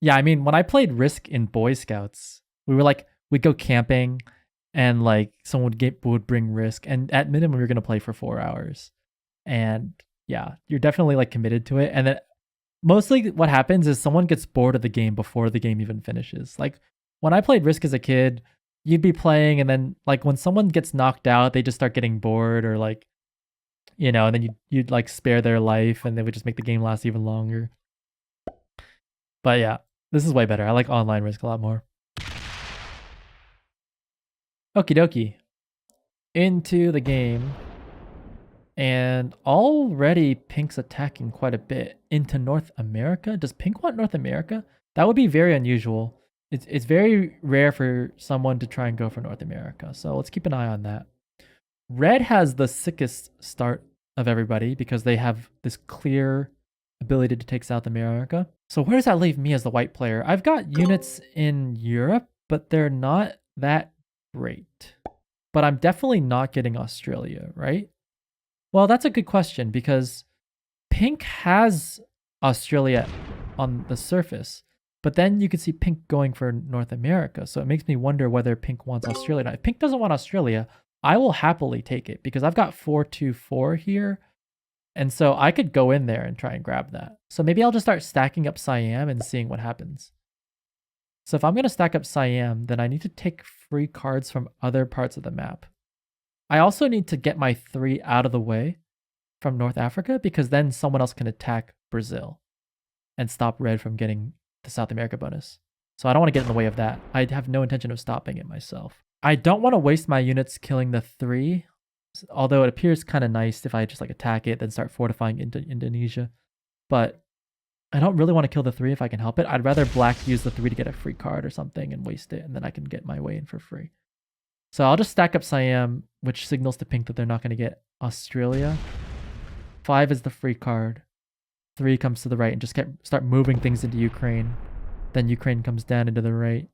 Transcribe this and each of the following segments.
Yeah, I mean, when I played Risk in Boy Scouts, we were like, we'd go camping and like someone would bring Risk. And at minimum, you're going to play for 4 hours. And yeah, you're definitely like committed to it. And then mostly what happens is someone gets bored of the game before the game even finishes. Like when I played Risk as a kid, you'd be playing and then like when someone gets knocked out, they just start getting bored or like, and then you'd like spare their life and they would just make the game last even longer. But yeah, this is way better. I like online Risk a lot more. Okie dokie. Into the game. And already Pink's attacking quite a bit into North America. Does Pink want North America? That would be very unusual. It's very rare for someone to try and go for North America. So let's keep an eye on that. Red has the sickest start of everybody because they have this clear ability to take South America. So where does that leave me as the white player? I've got units in Europe, but they're not that great. But I'm definitely not getting Australia, right? Well, that's a good question because Pink has Australia on the surface, but then you can see Pink going for North America. So it makes me wonder whether Pink wants Australia. Now, if Pink doesn't want Australia, I will happily take it because I've got 424 here. And so I could go in there and try and grab that. So maybe I'll just start stacking up Siam and seeing what happens. So if I'm going to stack up Siam, then I need to take free cards from other parts of the map. I also need to get my 3 out of the way from North Africa because then someone else can attack Brazil and stop Red from getting the South America bonus. So I don't want to get in the way of that. I have no intention of stopping it myself. I don't want to waste my units killing the 3, although it appears kind of nice if I just like attack it, then start fortifying into Indonesia. But I don't really want to kill the 3 if I can help it. I'd rather black use the 3 to get a free card or something and waste it, and then I can get my way in for free. So I'll just stack up Siam, which signals to Pink that they're not going to get Australia. 5 is the free card. 3 comes to the right and just start moving things into Ukraine. Then Ukraine comes down into the right.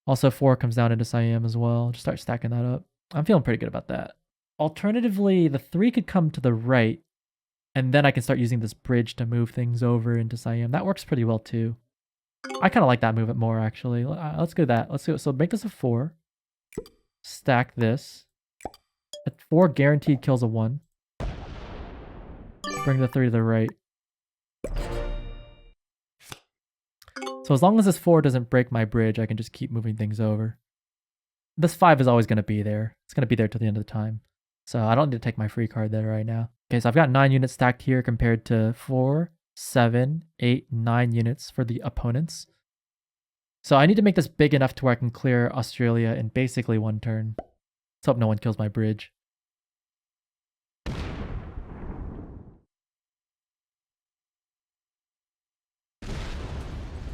Also 4 comes down into Siam as well. Just start stacking that up. I'm feeling pretty good about that. Alternatively, the 3 could come to the right, and then I can start using this bridge to move things over into Siam. That works pretty well too. I kind of like that move more actually. Let's go that. Let's go. So make this a 4. Stack this. A 4 guaranteed kills a 1. Bring the 3 to the right. So as long as this 4 doesn't break my bridge, I can just keep moving things over. This 5 is always going to be there. It's going to be there till the end of the time. So I don't need to take my free card there right now. Okay, so I've got 9 units stacked here compared to 4, 7, 8, 9 units for the opponents. So I need to make this big enough to where I can clear Australia in basically 1 turn. Let's hope no one kills my bridge.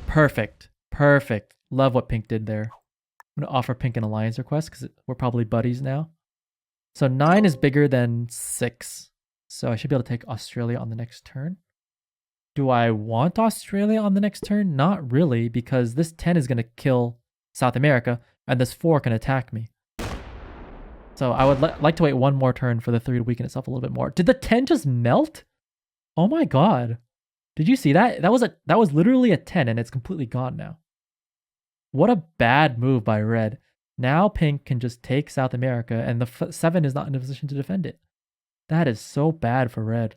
Perfect. Perfect. Love what Pink did there. I'm going to offer Pink an alliance request because we're probably buddies now. So 9 is bigger than 6. So I should be able to take Australia on the next turn. Do I want Australia on the next turn? Not really, because this 10 is going to kill South America, and this 4 can attack me. So I would like to wait 1 more turn for the 3 to weaken itself a little bit more. Did the 10 just melt? Oh my god. Did you see that? That was literally a 10, and it's completely gone now. What a bad move by Red. Now Pink can just take South America, and the 7 is not in a position to defend it. That is so bad for Red.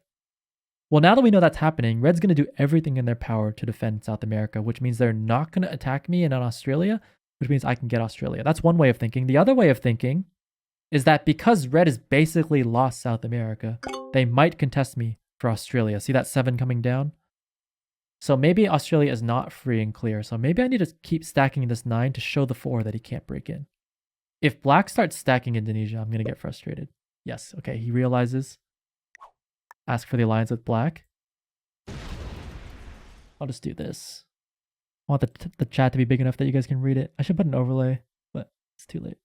Well, now that we know that's happening, Red's going to do everything in their power to defend South America, which means they're not going to attack me in Australia, which means I can get Australia. That's one way of thinking. The other way of thinking is that because Red has basically lost South America, they might contest me for Australia. See that 7 coming down? So maybe Australia is not free and clear. So maybe I need to keep stacking this 9 to show the 4 that he can't break in. If Black starts stacking Indonesia, I'm going to get frustrated. Yes, okay, he realizes. Ask for the alliance with Black. I'll just do this. I want the chat to be big enough that you guys can read it. I should put an overlay, but it's too late.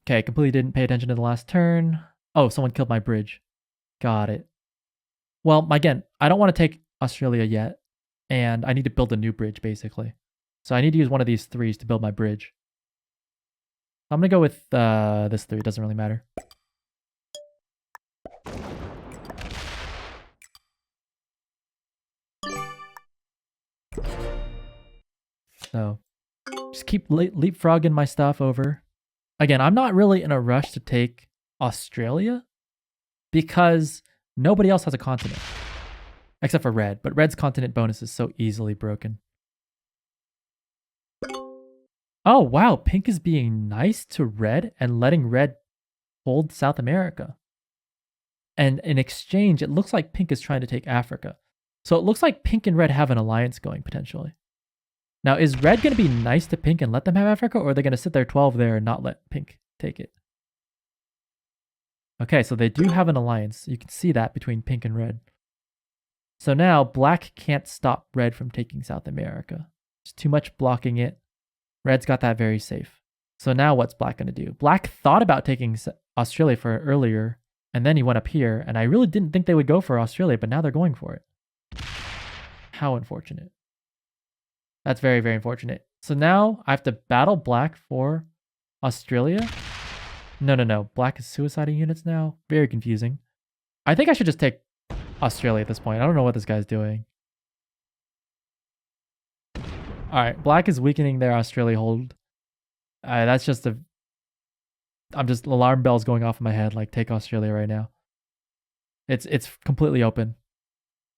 Okay, completely didn't pay attention to the last turn. Oh, someone killed my bridge. Got it. Well, again, I don't want to take Australia yet, and I need to build a new bridge, basically. So I need to use one of these 3s to build my bridge. I'm going to go with this 3. It doesn't really matter. So just keep leapfrogging my stuff over. Again, I'm not really in a rush to take Australia because nobody else has a continent except for red, but red's continent bonus is so easily broken. Oh, wow. Pink is being nice to red and letting red hold South America. And in exchange, it looks like pink is trying to take Africa. So it looks like pink and red have an alliance going potentially. Now, is red going to be nice to pink and let them have Africa, or are they going to sit their 12 there and not let pink take it? Okay, so they do have an alliance. You can see that between pink and red. So now black can't stop red from taking South America. There's too much blocking it. Red's got that very safe. So now what's black going to do? Black thought about taking Australia for earlier, and then he went up here, and I really didn't think they would go for Australia, but now they're going for it. How unfortunate. That's very, very unfortunate. So now I have to battle black for Australia. No. Black is suiciding units now. Very confusing. I think I should just take Australia at this point. I don't know what this guy's doing. All right, black is weakening their Australia hold. That's just I'm just alarm bells going off in my head. Like, take Australia right now. It's completely open.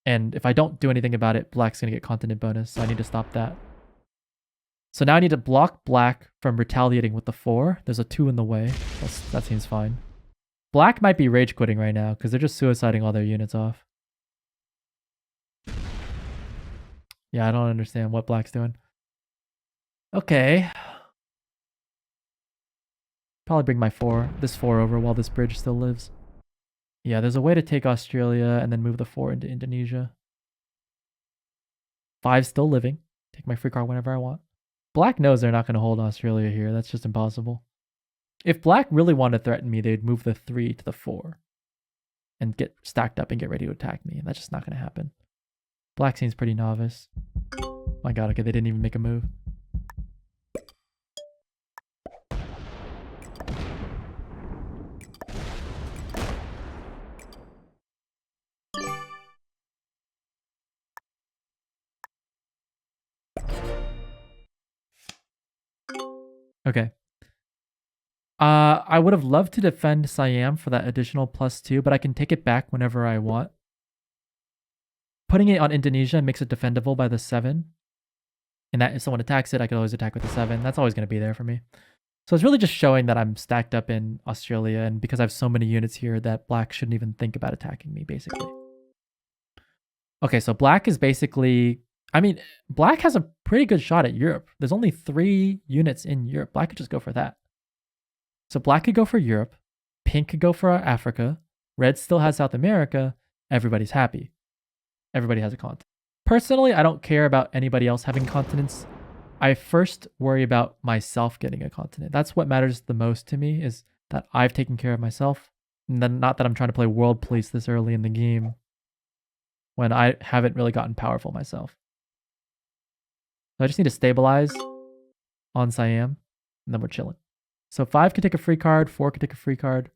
And if I don't do anything about it, black's going to get continent bonus, so I need to stop that. So now I need to block black from retaliating with the 4. There's a 2 in the way. That seems fine. Black might be rage quitting right now because they're just suiciding all their units off. Yeah, I don't understand what black's doing. Okay. Probably bring my this 4 over while this bridge still lives. Yeah, there's a way to take Australia and then move the 4 into Indonesia. 5's still living. Take my free card whenever I want. Black knows they're not going to hold Australia here. That's just impossible. If black really wanted to threaten me, they'd move the 3 to the 4 and get stacked up and get ready to attack me. And that's just not going to happen. Black seems pretty novice. My god, okay, they didn't even make a move. Okay. I would have loved to defend Siam for that additional +2, but I can take it back whenever I want. Putting it on Indonesia makes it defendable by the 7. And that if someone attacks it, I can always attack with the 7. That's always going to be there for me. So it's really just showing that I'm stacked up in Australia, and because I have so many units here that black shouldn't even think about attacking me, basically. Okay, so black is basically... I mean, black has a pretty good shot at Europe. There's only 3 units in Europe. Black could just go for that. So black could go for Europe. Pink could go for Africa. Red still has South America. Everybody's happy. Everybody has a continent. Personally, I don't care about anybody else having continents. I first worry about myself getting a continent. That's what matters the most to me, is that I've taken care of myself. And then not that I'm trying to play world police this early in the game when I haven't really gotten powerful myself. So I just need to stabilize on Siam, and then we're chilling. So 5 could take a free card, 4 could take a free card.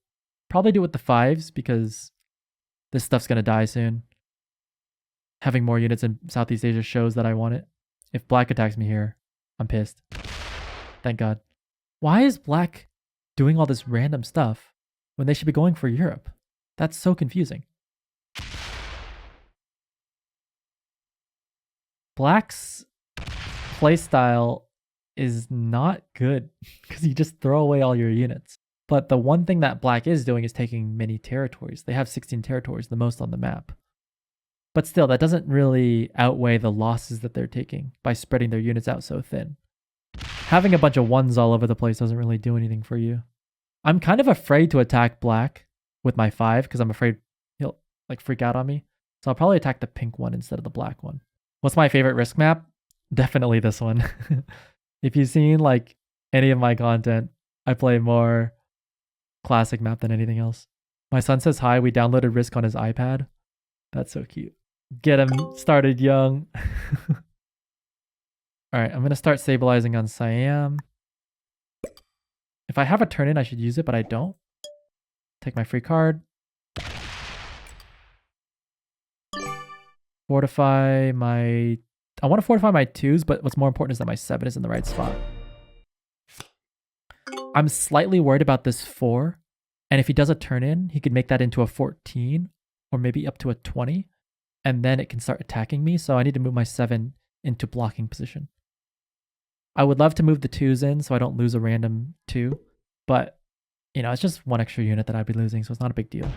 Probably do it with the 5s because this stuff's going to die soon. Having more units in Southeast Asia shows that I want it. If black attacks me here, I'm pissed. Thank God. Why is black doing all this random stuff when they should be going for Europe? That's so confusing. Black's playstyle is not good because you just throw away all your units. But the one thing that black is doing is taking many territories. They have 16 territories, the most on the map. But still, that doesn't really outweigh the losses that they're taking by spreading their units out so thin. Having a bunch of 1s all over the place doesn't really do anything for you. I'm kind of afraid to attack black with my 5 because I'm afraid he'll like freak out on me. So I'll probably attack the pink one instead of the black one. What's my favorite risk map? Definitely this one. If you've seen like any of my content, I play more classic map than anything else. My son says hi. We downloaded Risk on his iPad. That's so cute. Get him started young. All right, I'm going to start stabilizing on Siam. If I have a turn in, I should use it, but I don't. Take my free card. Fortify my I want to fortify my 2s, but what's more important is that my 7 is in the right spot. I'm slightly worried about this 4. And if he does a turn in, he could make that into a 14 or maybe up to a 20. And then it can start attacking me. So I need to move my 7 into blocking position. I would love to move the 2s in so I don't lose a random 2. But, you know, it's just one extra unit that I'd be losing, so it's not a big deal.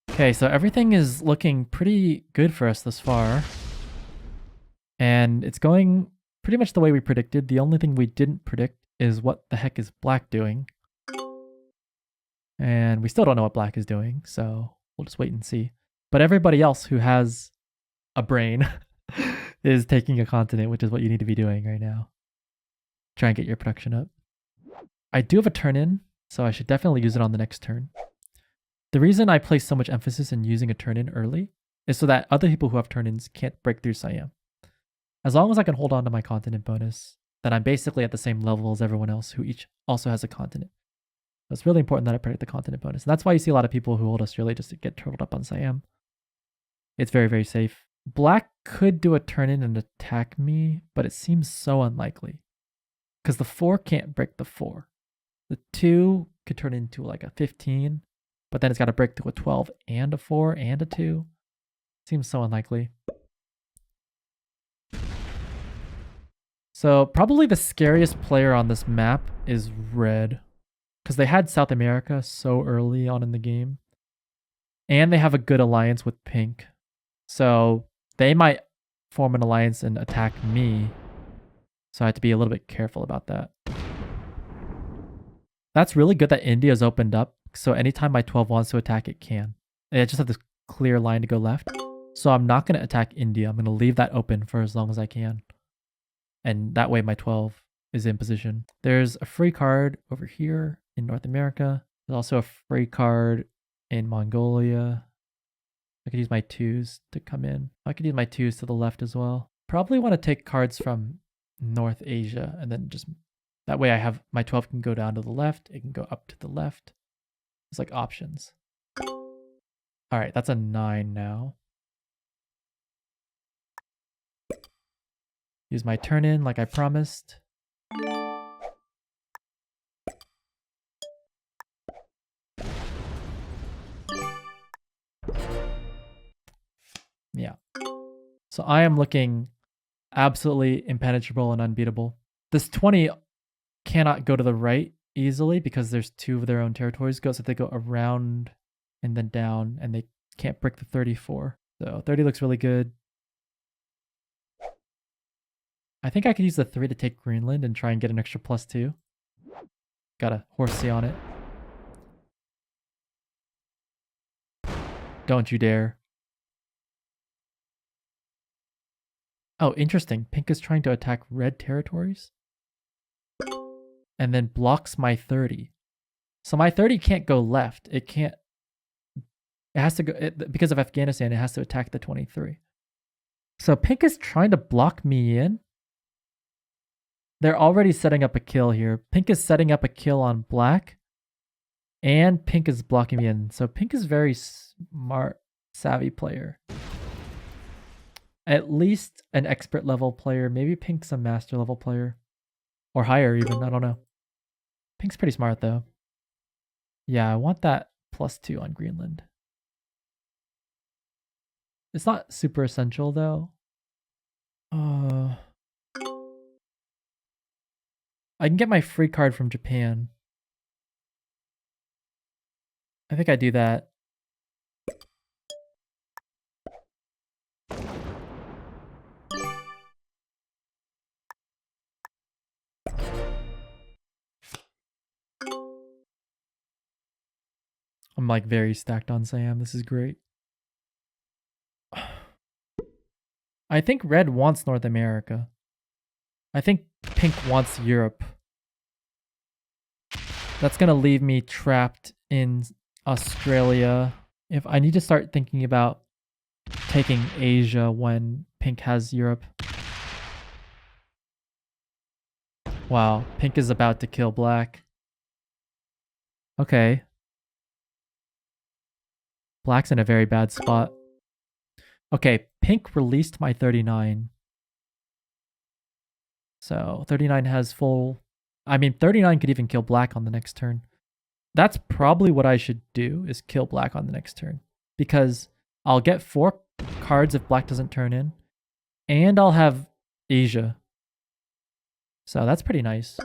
Okay, so everything is looking pretty good for us thus far. And it's going pretty much the way we predicted. The only thing we didn't predict is what the heck is black doing. And we still don't know what black is doing, so we'll just wait and see. But everybody else who has a brain is taking a continent, which is what you need to be doing right now. Try and get your production up. I do have a turn in, so I should definitely use it on the next turn. The reason I place so much emphasis in using a turn in early is so that other people who have turn ins can't break through Siam. As long as I can hold on to my continent bonus, then I'm basically at the same level as everyone else who each also has a continent. So it's really important that I protect the continent bonus. And that's why you see a lot of people who hold Australia just to get turtled up on Siam. It's very, very safe. Black could do a turn in and attack me, but it seems so unlikely. Because the 4 can't break the 4. The 2 could turn into like a 15, but then it's got to break through a 12 and a 4 and a 2. Seems so unlikely. So probably the scariest player on this map is red. Because they had South America so early on in the game. And they have a good alliance with pink. So they might form an alliance and attack me. So I have to be a little bit careful about that. That's really good that India's opened up. So anytime my 12 wants to attack, it can. And I just have this clear line to go left. So I'm not going to attack India. I'm going to leave that open for as long as I can. And that way my 12 is in position. There's a free card over here in North America. There's also a free card in Mongolia. I could use my 2s to come in. I could use my 2s to the left as well. Probably want to take cards from North Asia and then just that way I have my 12 can go down to the left. It can go up to the left. It's like options. All right, that's a 9 now. Use my turn in like I promised. Yeah. So I am looking absolutely impenetrable and unbeatable. This 20 cannot go to the right easily because there's 2 of their own territories go, so they go around and then down, and they can't break the 34. So 30 looks really good. I think I could use the 3 to take Greenland and try and get an extra +2. Got a horsey on it. Don't you dare. Oh, interesting. Pink is trying to attack red territories. And then blocks my 30. So my 30 can't go left. It can't. It has to go, because of Afghanistan, it has to attack the 23. So pink is trying to block me in. They're already setting up a kill here. Pink is setting up a kill on black. And pink is blocking me in. So pink is very smart, savvy player. At least an expert level player. Maybe pink's a master level player. Or higher even, I don't know. Pink's pretty smart though. Yeah, I want that +2 on Greenland. It's not super essential though. I can get my free card from Japan. I think I do that. I'm like very stacked on Siam. This is great. I think red wants North America. I think pink wants Europe. That's going to leave me trapped in Australia. If I need to start thinking about taking Asia when pink has Europe. Wow, pink is about to kill black. Okay, Black's in a very bad spot. Okay, pink released my 39. So 39 has full... I mean, 39 could even kill black on the next turn. That's probably what I should do, is kill black on the next turn. Because I'll get 4 cards if black doesn't turn in. And I'll have Asia. So that's pretty nice.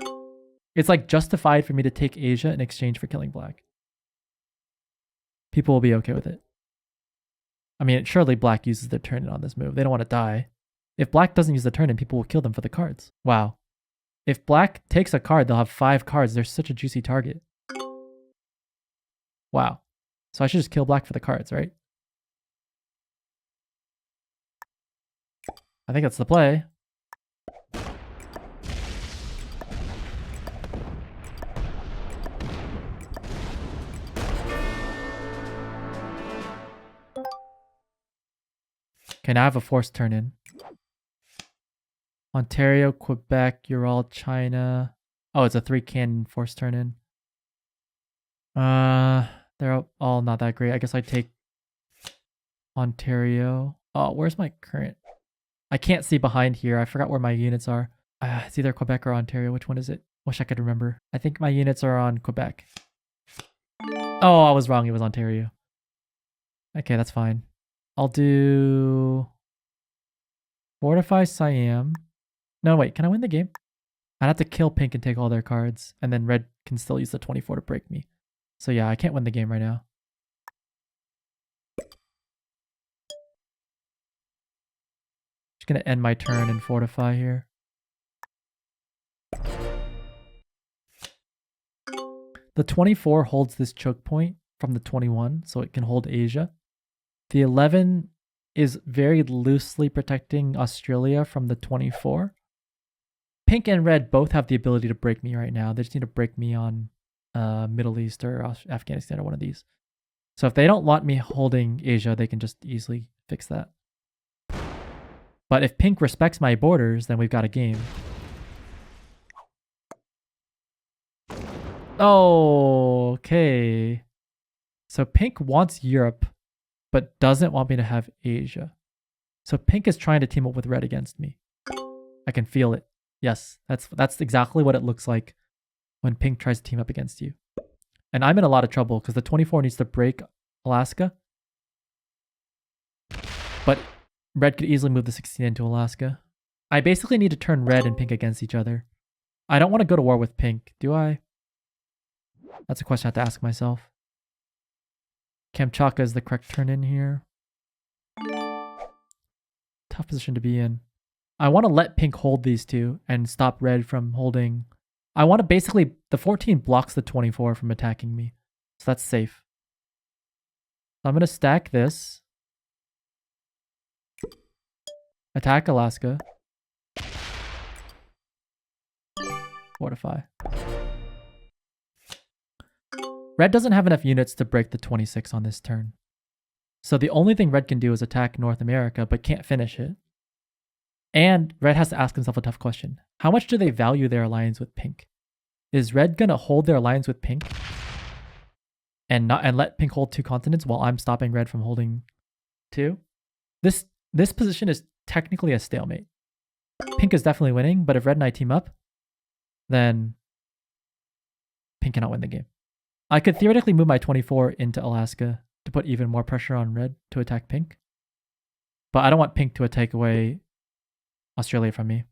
It's like justified for me to take Asia in exchange for killing black. People will be okay with it. I mean, surely black uses their turn in on this move. They don't want to die. If black doesn't use the turn in, people will kill them for the cards. Wow. If black takes a card, they'll have 5 cards. They're such a juicy target. Wow. So I should just kill black for the cards, right? I think that's the play. Okay, now I have a forced turn in. Ontario, Quebec, Ural, China. Oh, it's a 3 cannon forced turn in. They're all not that great. I guess I take Ontario. Oh, where's my current? I can't see behind here. I forgot where my units are. It's either Quebec or Ontario. Which one is it? Wish I could remember. I think my units are on Quebec. Oh, I was wrong. It was Ontario. Okay, that's fine. I'll do Fortify Siam. No, wait. Can I win the game? I'd have to kill pink and take all their cards. And then red can still use the 24 to break me. So yeah, I can't win the game right now. Just gonna end my turn and fortify here. The 24 holds this choke point from the 21, so it can hold Asia. The 11 is very loosely protecting Australia from the 24. Pink and red both have the ability to break me right now. They just need to break me on Middle East or Afghanistan or one of these. So if they don't want me holding Asia, they can just easily fix that. But if pink respects my borders, then we've got a game. Oh, okay. So pink wants Europe, but doesn't want me to have Asia. So pink is trying to team up with red against me. I can feel it. Yes, that's exactly what it looks like when pink tries to team up against you. And I'm in a lot of trouble because the 24 needs to break Alaska. But red could easily move the 16 into Alaska. I basically need to turn red and pink against each other. I don't want to go to war with pink, do I? That's a question I have to ask myself. Kamchatka is the correct turn in here. Tough position to be in. I want to let pink hold these two and stop red from holding. I want to basically... The 14 blocks the 24 from attacking me. So that's safe. So I'm going to stack this. Attack Alaska. Fortify. Red doesn't have enough units to break the 26 on this turn. So the only thing red can do is attack North America, but can't finish it. And red has to ask himself a tough question. How much do they value their alliance with pink? Is red gonna hold their alliance with pink and let pink hold 2 continents while I'm stopping red from holding 2? This position is technically a stalemate. Pink is definitely winning, but if red and I team up, then pink cannot win the game. I could theoretically move my 24 into Alaska to put even more pressure on red to attack pink. But I don't want pink to take away Australia from me.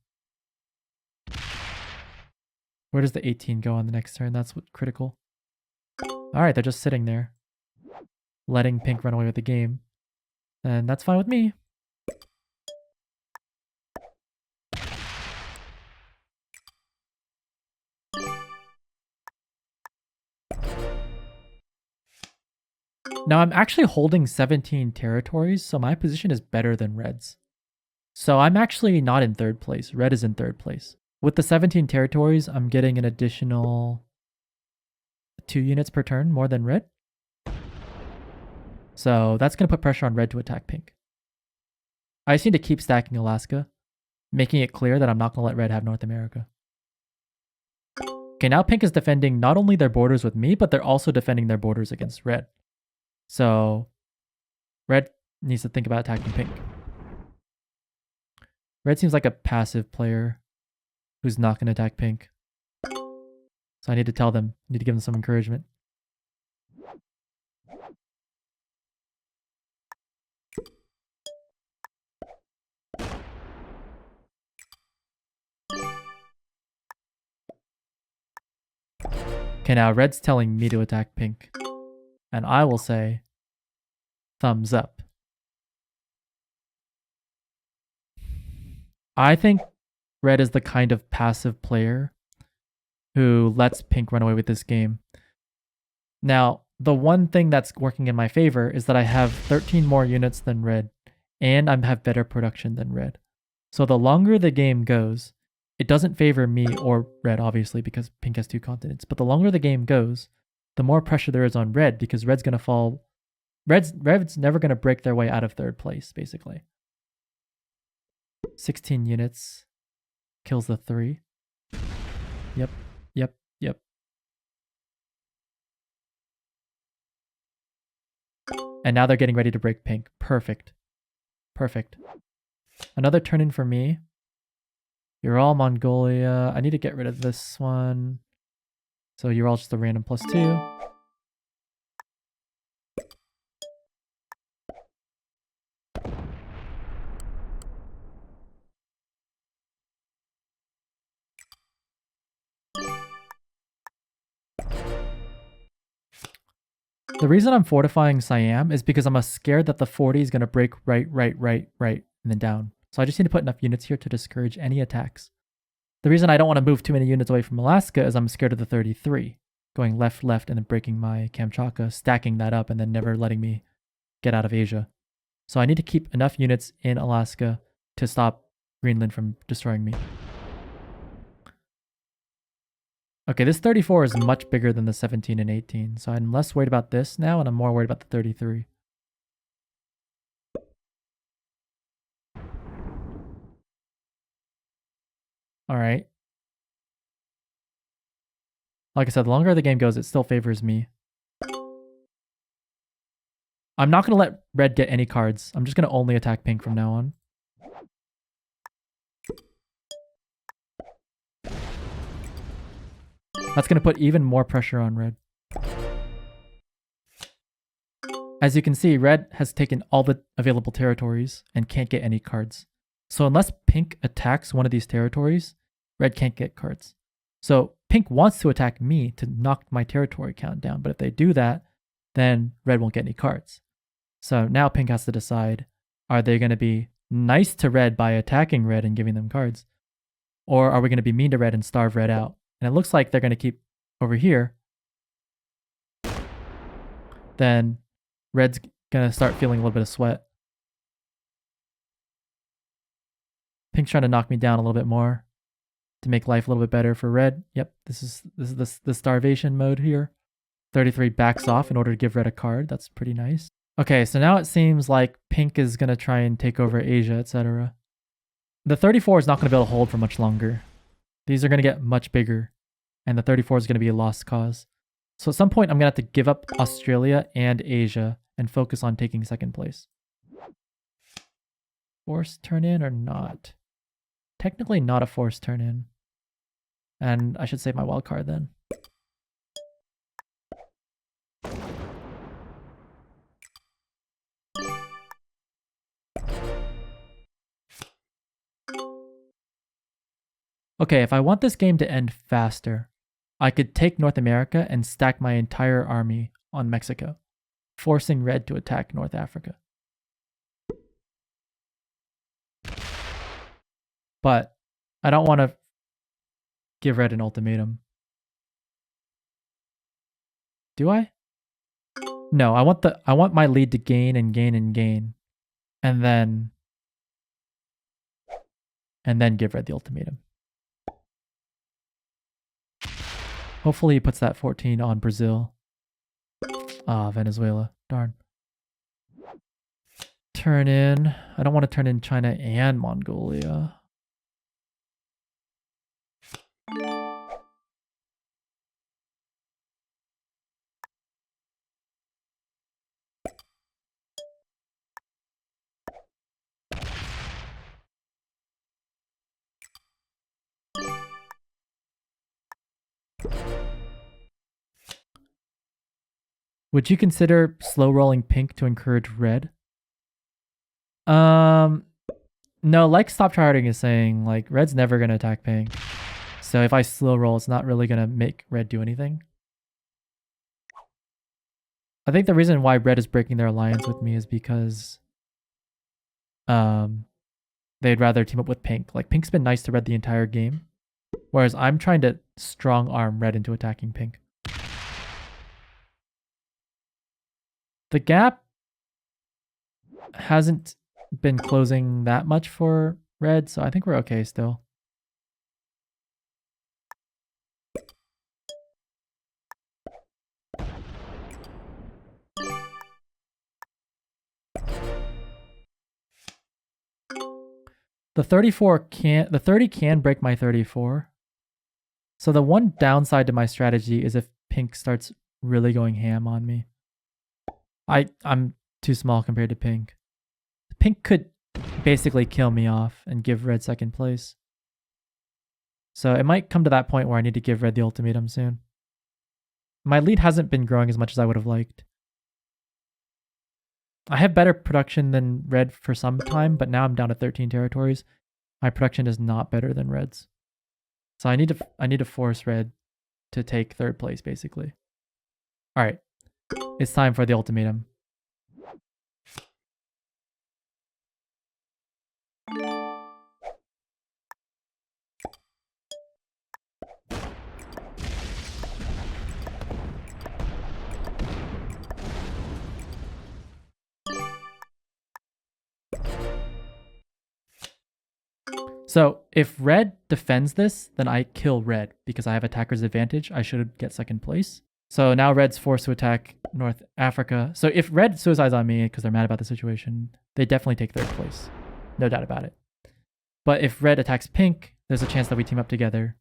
Where does the 18 go on the next turn? That's what's critical. Alright, they're just sitting there. Letting pink run away with the game. And that's fine with me. Now I'm actually holding 17 territories, so my position is better than red's. So I'm actually not in 3rd place. Red is in 3rd place. With the 17 territories, I'm getting an additional 2 units per turn more than red. So that's going to put pressure on red to attack pink. I just need to keep stacking Alaska, making it clear that I'm not going to let red have North America. Okay, now pink is defending not only their borders with me, but they're also defending their borders against red. So Red needs to think about attacking pink. Red seems like a passive player who's not going to attack pink. So I need to tell them, I need to give them some encouragement. Okay, now red's telling me to attack pink. And I will say, thumbs up. I think red is the kind of passive player who lets pink run away with this game. Now, the one thing that's working in my favor is that I have 13 more units than red, and I have better production than red. So the longer the game goes, it doesn't favor me or red, obviously, because pink has 2 continents. But the longer the game goes, the more pressure there is on red, because red's going to fall. Red's never going to break their way out of 3rd place, basically. 16 units kills the 3. Yep. And now they're getting ready to break pink. Perfect. Another turn in for me. You're all Mongolia. I need to get rid of this one. So you're all just a random +2. The reason I'm fortifying Siam is because I'm scared that the 40 is going to break right, and then down. So I just need to put enough units here to discourage any attacks. The reason I don't want to move too many units away from Alaska is I'm scared of the 33. Going left, and then breaking my Kamchatka, stacking that up, and then never letting me get out of Asia. So I need to keep enough units in Alaska to stop Greenland from destroying me. Okay, this 34 is much bigger than the 17 and 18, so I'm less worried about this now, and I'm more worried about the 33. Alright. Like I said, the longer the game goes, it still favors me. I'm not going to let red get any cards. I'm just going to only attack pink from now on. That's going to put even more pressure on red. As you can see, red has taken all the available territories and can't get any cards. So unless pink attacks one of these territories, red can't get cards. So pink wants to attack me to knock my territory count down, but if they do that, then red won't get any cards. So now pink has to decide, are they going to be nice to red by attacking red and giving them cards? Or are we going to be mean to red and starve red out? And it looks like they're going to keep over here. Then red's going to start feeling a little bit of sweat. Pink's trying to knock me down a little bit more to make life a little bit better for red. Yep, this is the starvation mode here. 33 backs off in order to give red a card. That's pretty nice. Okay, so now it seems like pink is going to try and take over Asia, etc. The 34 is not going to be able to hold for much longer. These are going to get much bigger, and the 34 is going to be a lost cause. So at some point, I'm going to have to give up Australia and Asia and focus on taking 2nd place. Forced turn in or not? Technically not a forced turn in. And I should save my wild card then. Okay, if I want this game to end faster, I could take North America and stack my entire army on Mexico, forcing red to attack North Africa. But I don't want to give red an ultimatum. Do I? No, I want my lead to gain and gain and gain. And then give red the ultimatum. Hopefully he puts that 14 on Brazil. Ah, Venezuela. Darn. Turn in. I don't want to turn in China and Mongolia. Would you consider slow rolling pink to encourage red? No, like Stop Tryharding is saying, like red's never gonna attack pink. So if I slow roll, it's not really gonna make red do anything. I think the reason why red is breaking their alliance with me is because they'd rather team up with pink. Like pink's been nice to red the entire game, whereas I'm trying to strong arm red into attacking pink. The gap hasn't been closing that much for red, so I think we're okay still. The 30 can break my 34. So the one downside to my strategy is if pink starts really going ham on me. I'm too small compared to pink. Pink could basically kill me off and give red second place. So it might come to that point where I need to give red the ultimatum soon. My lead hasn't been growing as much as I would have liked. I have better production than red for some time, but now I'm down to 13 territories. My production is not better than red's. So I need to force red to take third place, basically. All right, it's time for the ultimatum. So if red defends this, then I kill red because I have attacker's advantage. I should get second place. So now red's forced to attack North Africa. So if red suicides on me because they're mad about the situation, they definitely take third place. No doubt about it. But if red attacks pink, there's a chance that we team up together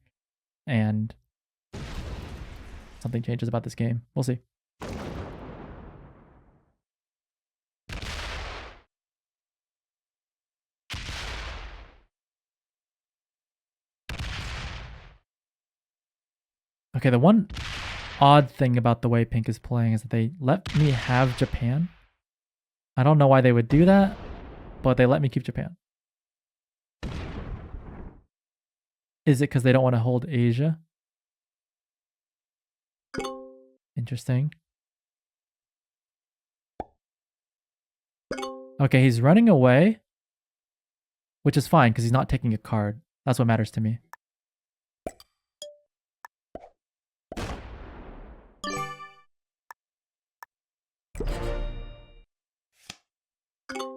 and something changes about this game. We'll see. Okay, the one odd thing about the way pink is playing is that they let me have Japan. I don't know why they would do that, but they let me keep Japan. Is it because they don't want to hold Asia? Interesting. Okay, he's running away, which is fine because he's not taking a card. That's what matters to me.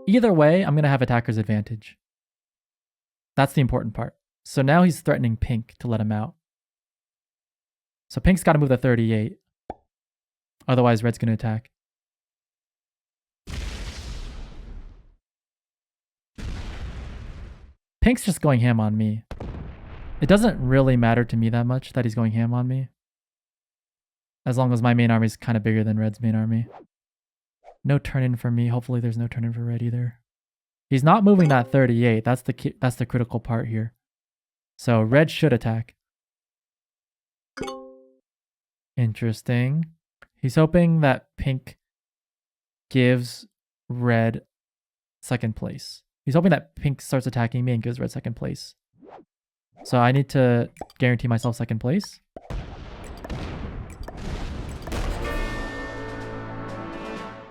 Either way, I'm going to have attacker's advantage. That's the important part. So now he's threatening pink to let him out. So pink's got to move to 38. Otherwise, red's going to attack. Pink's just going ham on me. It doesn't really matter to me that much that he's going ham on me. As long as my main army is kind of bigger than red's main army. No turn in for me. Hopefully there's no turn in for red either. He's not moving that 38. That's the critical part here. So red should attack. Interesting. He's hoping that pink gives red second place. He's hoping that pink starts attacking me and gives red second place. So I need to guarantee myself second place.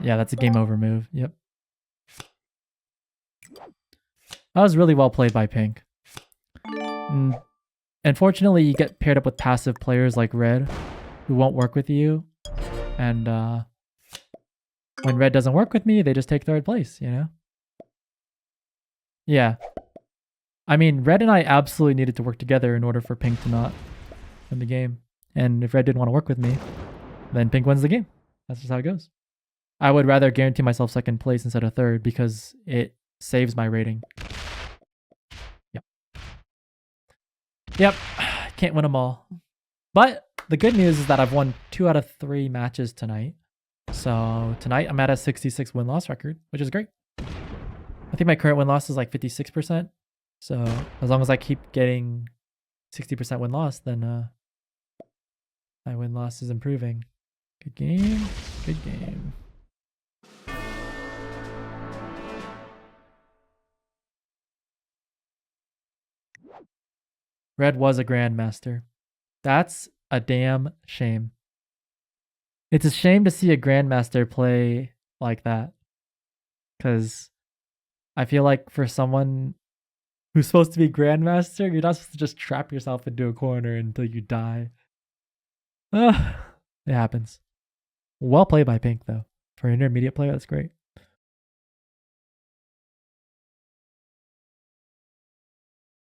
Yeah, that's a game over move. Yep. That was really well played by pink. Unfortunately, you get paired up with passive players like red who won't work with you. And when red doesn't work with me, they just take third place, you know? Yeah. I mean, red and I absolutely needed to work together in order for pink to not win the game. And if red didn't want to work with me, then pink wins the game. That's just how it goes. I would rather guarantee myself second place instead of third because it saves my rating. Yep. Yep. Can't win them all. But the good news is that I've won 2 out of 3 matches tonight. So tonight I'm at a 66 win-loss record, which is great. I think my current win-loss is like 56%. So as long as I keep getting 60% win-loss, then my win-loss is improving. Good game. Good game. Red was a grandmaster. That's a damn shame. It's a shame to see a grandmaster play like that. Because I feel like for someone who's supposed to be grandmaster, you're not supposed to just trap yourself into a corner until you die. It happens. Well played by Pink, though. For an intermediate player, that's great.